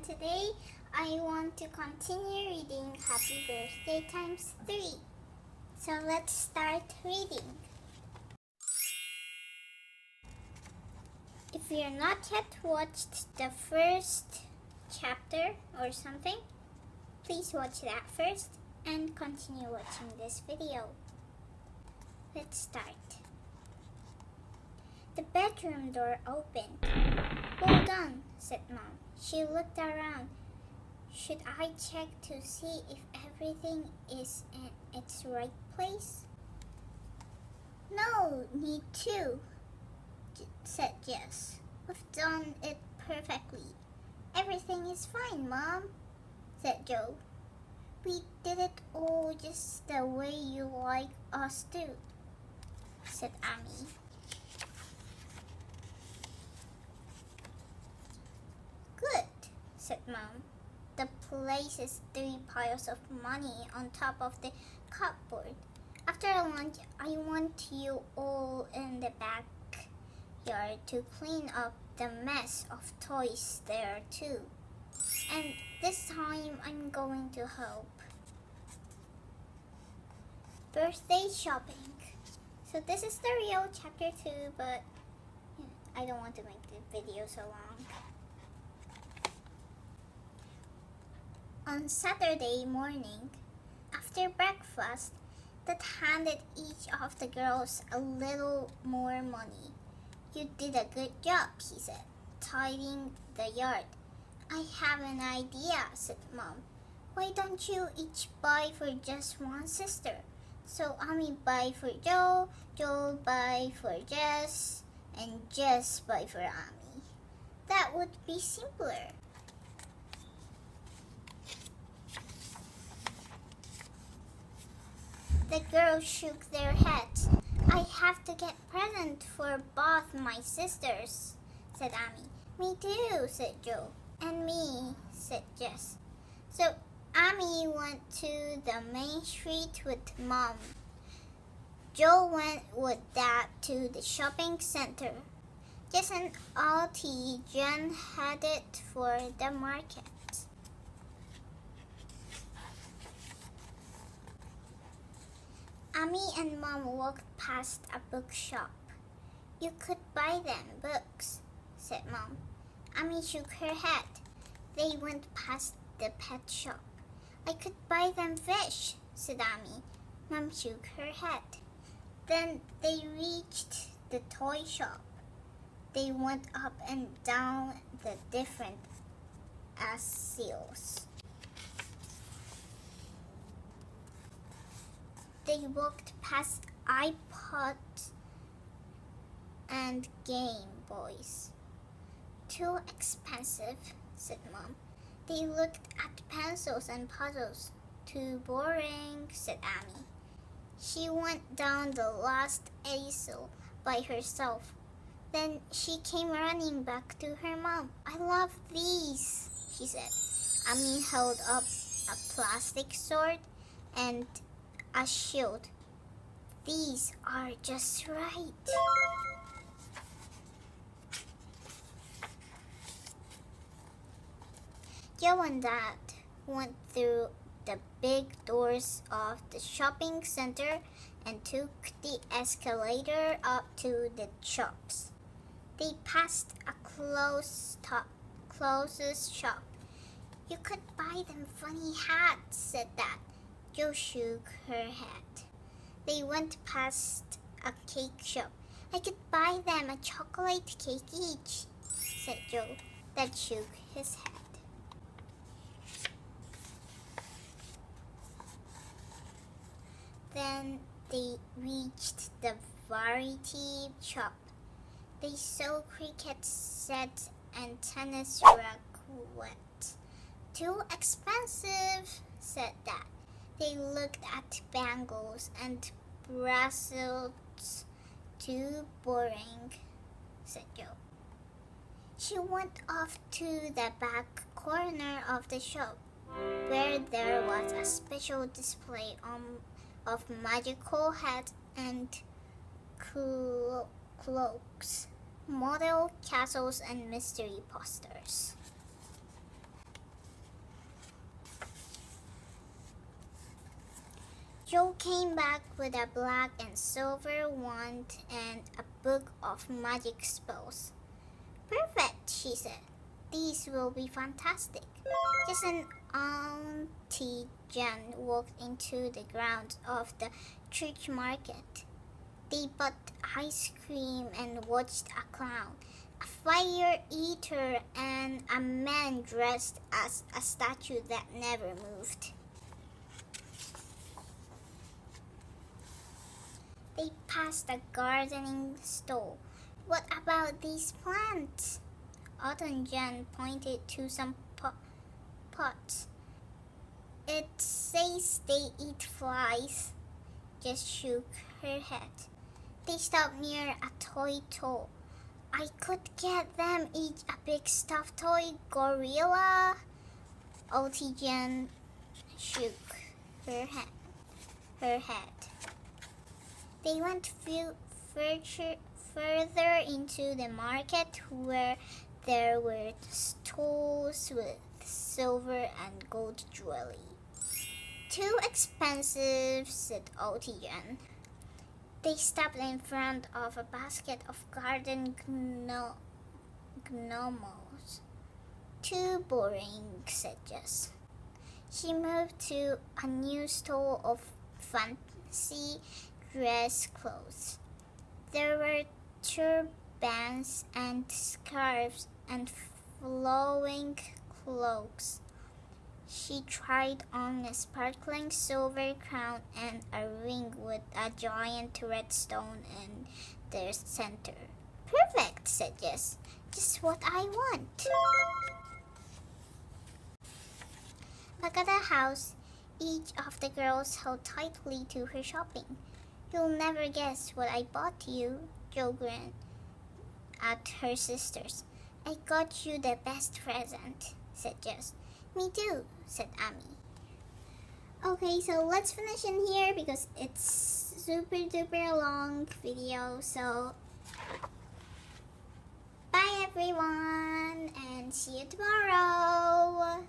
today I want to continue reading Happy Birthday times 3. So let's start reading. If you're not yet watched the first chapter or something, please watch that first and continue watching this video. Let's start. The bedroom door opened. "Well done," said Mom. She looked around. "Should I check to see if everything is in its right place?" "No need to," said Jess. "We've done it perfectly." "Everything is fine, Mom," said Joe. "We did it all just the way you like us to," said Amy. "Good," said Mom. "The place is 3 piles of money on top of the cupboard. After lunch, I want you all in the backyard to clean up the mess of toys there too. And this time I'm going to help." Birthday shopping. So this is the real chapter 2, but I don't want to make the video so long. On Saturday morning, after breakfast, Dad handed each of the girls a little more money. "You did a good job," he said, tidying the yard. "I have an idea," said Mom. "Why don't you each buy for just one sister? So Amy buy for Joe, Joe buy for Jess, and Jess buy for Amy. That would be simpler." The girls shook their heads. "I have to get present for both my sisters," said Amy. "Me too," said Joe. "And me," said Jess. So Amy went to the main street with Mom. Joe went with Dad to the shopping center. Jess and Auntie Jen headed for the market. Amy and Mom walked past a bookshop. "You could buy them books," said Mom. Amy shook her head. They went past the pet shop. "I could buy them fish," said Amy. Mom shook her head. Then they reached the toy shop. They went up and down the different aisles. They walked past iPods and Game Boys. "Too expensive," said Mom. They looked at pencils and puzzles. "Too boring," said Amy. She went down the last aisle by herself. Then she came running back to her mom. "I love these," she said. Amy held up a plastic sword and a shield. "These are just right." Joe and Dad went through the big doors of the shopping center and took the escalator up to the shops. They passed a closest shop. "You could buy them funny hats," said Dad. Joe shook her head. They went past a cake shop. "I could buy them a chocolate cake each," said Joe. Dad shook his head. Then they reached the variety shop. They saw cricket sets and tennis rackets. "Too expensive," said Dad. They looked at bangles and bracelets. "Too boring," said Joe. She went off to the back corner of the shop, where there was a special display of magical hats and cloaks, model castles, and mystery posters. Joe came back with a black and silver wand and a book of magic spells. Perfect, she said. These will be fantastic. Just as Auntie Jen walked into the grounds of the church market. They bought ice cream and watched a clown, a fire eater, and a man dressed as a statue that never moved. They passed a gardening store. What about these plants? Autumn Jen pointed to some pots. It says they eat flies. Just shook her head. They stopped near a toy store. I could get them each a big stuffed toy gorilla. Auntie Jen shook her head. They went further into the market where there were stalls with silver and gold jewelry. Too expensive, said Auntie Jen. They stopped in front of a basket of garden gnomos. Too boring, said Jess. She moved to a new store of fancy dress clothes. There were turbans and scarves and flowing cloaks. She tried on a sparkling silver crown and a ring with a giant red stone in their center. Perfect, said Jess. Just what I want. Back at the house, each of the girls held tightly to her shopping. You'll never guess what I bought you, Jo grinned at her sisters. I got you the best present, said Jess. Me too, said Amy. Okay, so let's finish in here because it's super duper long video. So bye everyone and see you tomorrow.